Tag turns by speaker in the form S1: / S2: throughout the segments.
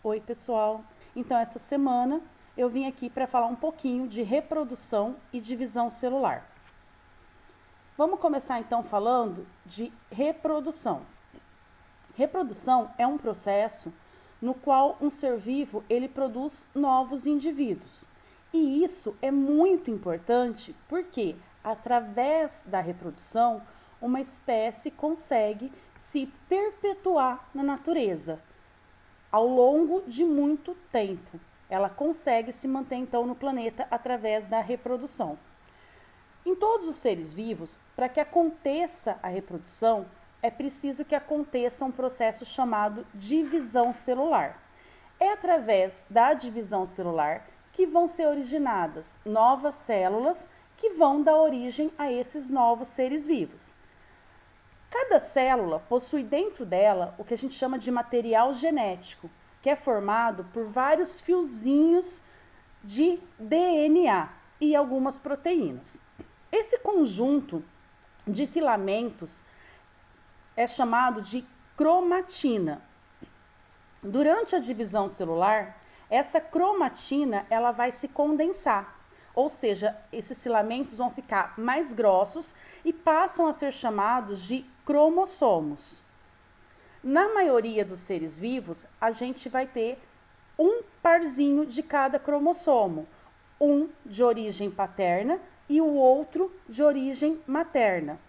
S1: Oi, pessoal! Então, essa semana eu vim aqui para falar um pouquinho de reprodução e divisão celular. Vamos começar então falando de reprodução. Reprodução é um processo no qual um ser vivo ele produz novos indivíduos. E isso é muito importante porque, através da reprodução, uma espécie consegue se perpetuar na natureza ao longo de muito tempo. Ela consegue se manter então no planeta através da reprodução. Em todos os seres vivos, para que aconteça a reprodução, é preciso que aconteça um processo chamado divisão celular. É através da divisão celular que vão ser originadas novas células que vão dar origem a esses novos seres vivos. Cada célula possui dentro dela o que a gente chama de material genético, que é formado por vários fiozinhos de DNA e algumas proteínas. Esse conjunto de filamentos é chamado de cromatina. Durante a divisão celular, essa cromatina ela vai se condensar, ou seja, esses filamentos vão ficar mais grossos e passam a ser chamados de cromossomos. Na maioria dos seres vivos, a gente vai ter um parzinho de cada cromossomo, um de origem paterna e o outro de origem materna.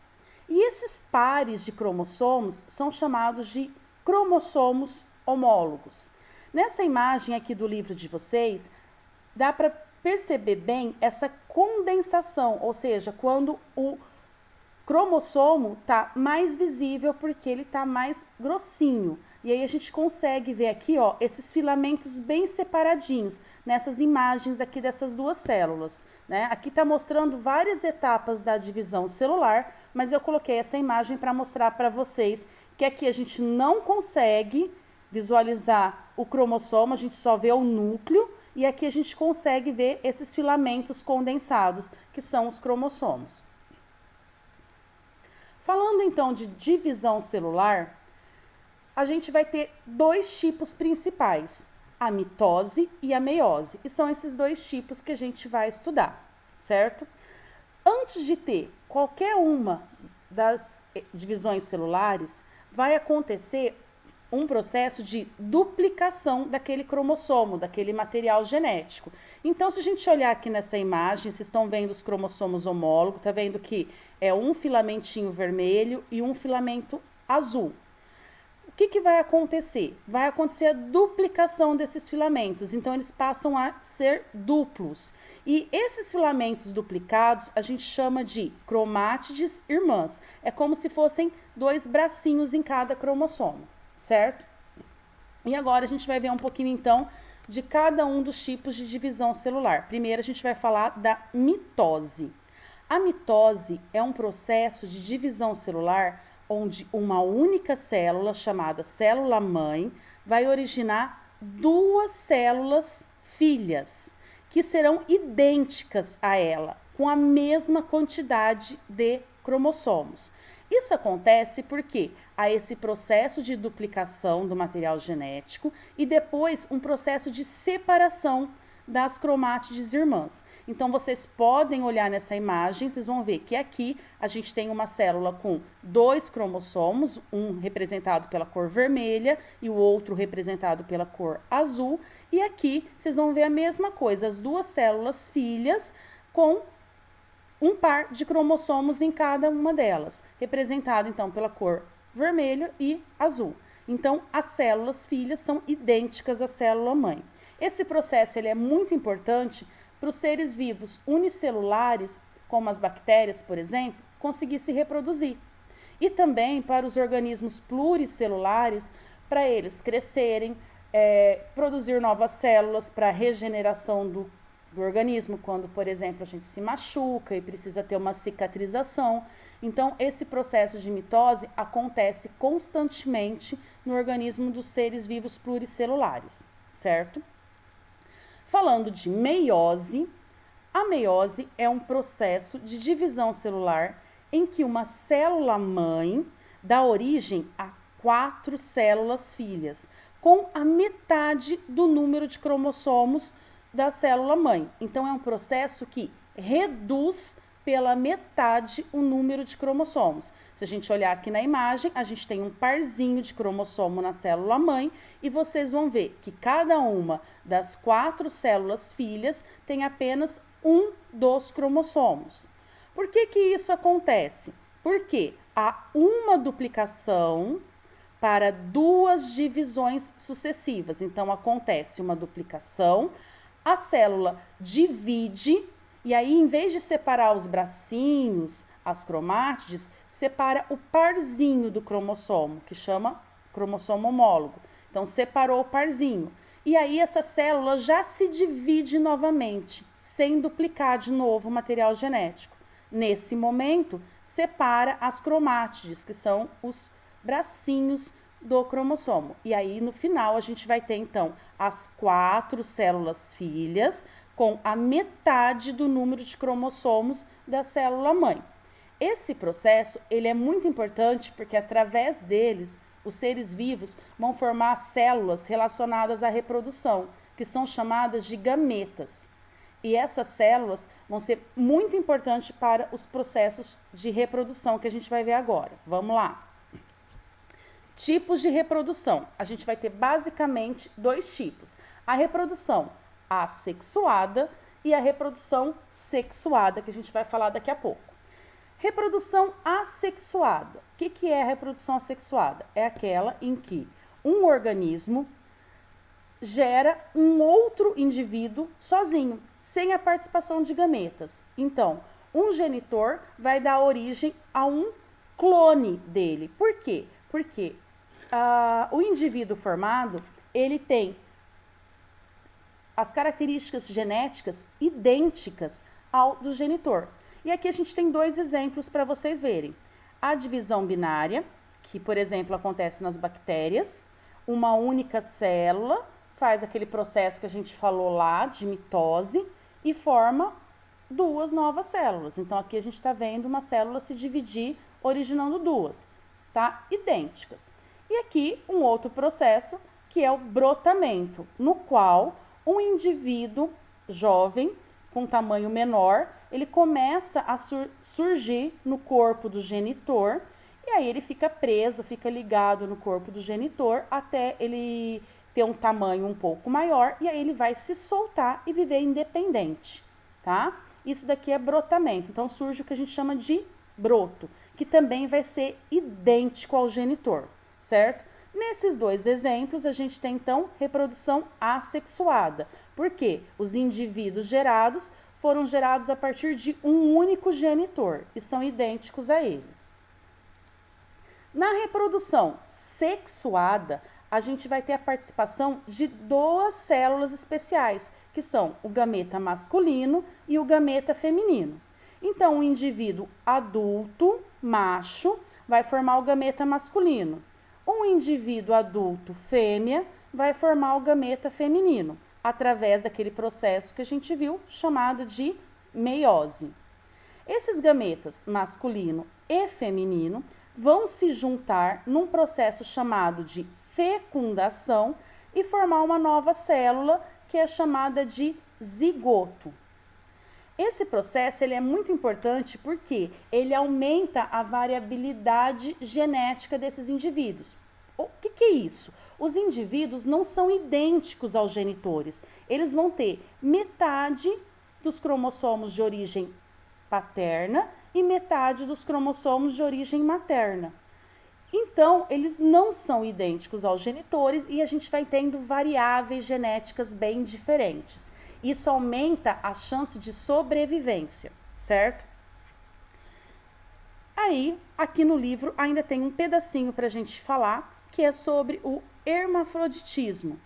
S1: E esses pares de cromossomos são chamados de cromossomos homólogos. Nessa imagem aqui do livro de vocês, dá para perceber bem essa condensação, ou seja, quando o cromossomo está mais visível porque ele está mais grossinho. E aí a gente consegue ver aqui, ó, esses filamentos bem separadinhos nessas imagens aqui dessas duas células, né? Aqui está mostrando várias etapas da divisão celular, mas eu coloquei essa imagem para mostrar para vocês que aqui a gente não consegue visualizar o cromossomo, a gente só vê o núcleo, e aqui a gente consegue ver esses filamentos condensados, que são os cromossomos. Falando então de divisão celular, a gente vai ter dois tipos principais, a mitose e a meiose. E são esses dois tipos que a gente vai estudar, certo? Antes de ter qualquer uma das divisões celulares, vai acontecer um processo de duplicação daquele cromossomo, daquele material genético. Então, se a gente olhar aqui nessa imagem, vocês estão vendo os cromossomos homólogos, tá vendo que é um filamentinho vermelho e um filamento azul. O que vai acontecer? Vai acontecer a duplicação desses filamentos, então eles passam a ser duplos. E esses filamentos duplicados a gente chama de cromátides irmãs. É como se fossem dois bracinhos em cada cromossomo, certo? E agora a gente vai ver um pouquinho então de cada um dos tipos de divisão celular. Primeiro a gente vai falar da mitose. A mitose é um processo de divisão celular onde uma única célula, chamada célula-mãe, vai originar duas células filhas, que serão idênticas a ela, com a mesma quantidade de cromossomos. Isso acontece porque há esse processo de duplicação do material genético e depois um processo de separação das cromátides irmãs. Então, vocês podem olhar nessa imagem, vocês vão ver que aqui a gente tem uma célula com dois cromossomos, um representado pela cor vermelha e o outro representado pela cor azul. E aqui vocês vão ver a mesma coisa, as duas células filhas com um par de cromossomos em cada uma delas, representado então pela cor vermelho e azul. Então, as células filhas são idênticas à célula-mãe. Esse processo ele é muito importante para os seres vivos unicelulares, como as bactérias, por exemplo, conseguir se reproduzir. E também para os organismos pluricelulares, para eles crescerem, produzir novas células para regeneração do organismo, quando, por exemplo, a gente se machuca e precisa ter uma cicatrização. Então, esse processo de mitose acontece constantemente no organismo dos seres vivos pluricelulares, certo? Falando de meiose, a meiose é um processo de divisão celular em que uma célula-mãe dá origem a 4 células filhas, com a metade do número de cromossomos da célula mãe. Então, é um processo que reduz pela metade o número de cromossomos. Se a gente olhar aqui na imagem, a gente tem um parzinho de cromossomo na célula mãe e vocês vão ver que cada uma das 4 células filhas tem apenas um dos cromossomos. Por que que isso acontece? Porque há uma duplicação para 2 divisões sucessivas. Então, acontece uma duplicação, a célula divide, e aí, em vez de separar os bracinhos, as cromátides, separa o parzinho do cromossomo, que chama cromossomo homólogo. Então, separou o parzinho. E aí, essa célula já se divide novamente, sem duplicar de novo o material genético. Nesse momento, separa as cromátides, que são os bracinhos do cromossomo. E aí, no final, a gente vai ter, então, as 4 células filhas, com a metade do número de cromossomos da célula mãe. Esse processo, ele é muito importante porque através deles, os seres vivos vão formar células relacionadas à reprodução, que são chamadas de gametas. E essas células vão ser muito importantes para os processos de reprodução que a gente vai ver agora. Vamos lá. Tipos de reprodução. A gente vai ter basicamente 2 tipos. A reprodução assexuada e a reprodução sexuada, que a gente vai falar daqui a pouco. Reprodução assexuada. O que é a reprodução assexuada? É aquela em que um organismo gera um outro indivíduo sozinho, sem a participação de gametas. Então, um genitor vai dar origem a um clone dele. Por quê? Porque o indivíduo formado, ele tem as características genéticas idênticas ao do genitor. E aqui a gente tem 2 exemplos para vocês verem. A divisão binária, que, por exemplo, acontece nas bactérias. Uma única célula faz aquele processo que a gente falou lá, de mitose, e forma 2 novas células. Então, aqui a gente está vendo uma célula se dividir, originando 2, tá? Idênticas. E aqui, um outro processo, que é o brotamento, no qual um indivíduo jovem, com tamanho menor, ele começa a surgir no corpo do genitor, e aí ele fica preso, fica ligado no corpo do genitor, até ele ter um tamanho um pouco maior, e aí ele vai se soltar e viver independente, tá? Isso daqui é brotamento, então surge o que a gente chama de broto, que também vai ser idêntico ao genitor, certo? Nesses 2 exemplos, a gente tem, então, reprodução assexuada, porque os indivíduos gerados foram gerados a partir de um único genitor e são idênticos a eles. Na reprodução sexuada, a gente vai ter a participação de 2 células especiais, que são o gameta masculino e o gameta feminino. Então, o indivíduo adulto, macho, vai formar o gameta masculino. Um indivíduo adulto fêmea vai formar o gameta feminino, através daquele processo que a gente viu, chamado de meiose. Esses gametas masculino e feminino vão se juntar num processo chamado de fecundação e formar uma nova célula, que é chamada de zigoto. Esse processo ele é muito importante porque ele aumenta a variabilidade genética desses indivíduos. O que é isso? Os indivíduos não são idênticos aos genitores. Eles vão ter metade dos cromossomos de origem paterna e metade dos cromossomos de origem materna. Então, eles não são idênticos aos genitores e a gente vai tendo variáveis genéticas bem diferentes. Isso aumenta a chance de sobrevivência, certo? Aí, aqui no livro, ainda tem um pedacinho para a gente falar, que é sobre o hermafroditismo,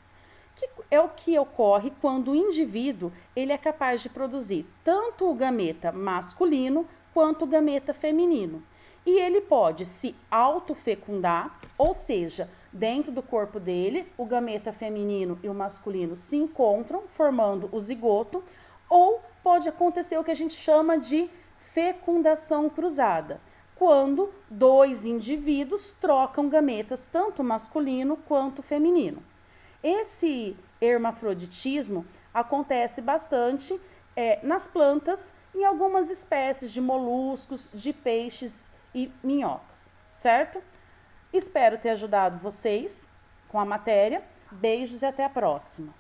S1: que é o que ocorre quando o indivíduo ele é capaz de produzir tanto o gameta masculino quanto o gameta feminino. E ele pode se autofecundar, ou seja, dentro do corpo dele, o gameta feminino e o masculino se encontram, formando o zigoto, ou pode acontecer o que a gente chama de fecundação cruzada, quando dois indivíduos trocam gametas, tanto masculino quanto feminino. Esse hermafroditismo acontece bastante nas plantas, em algumas espécies de moluscos, de peixes e minhocas, certo? Espero ter ajudado vocês com a matéria. Beijos e até a próxima!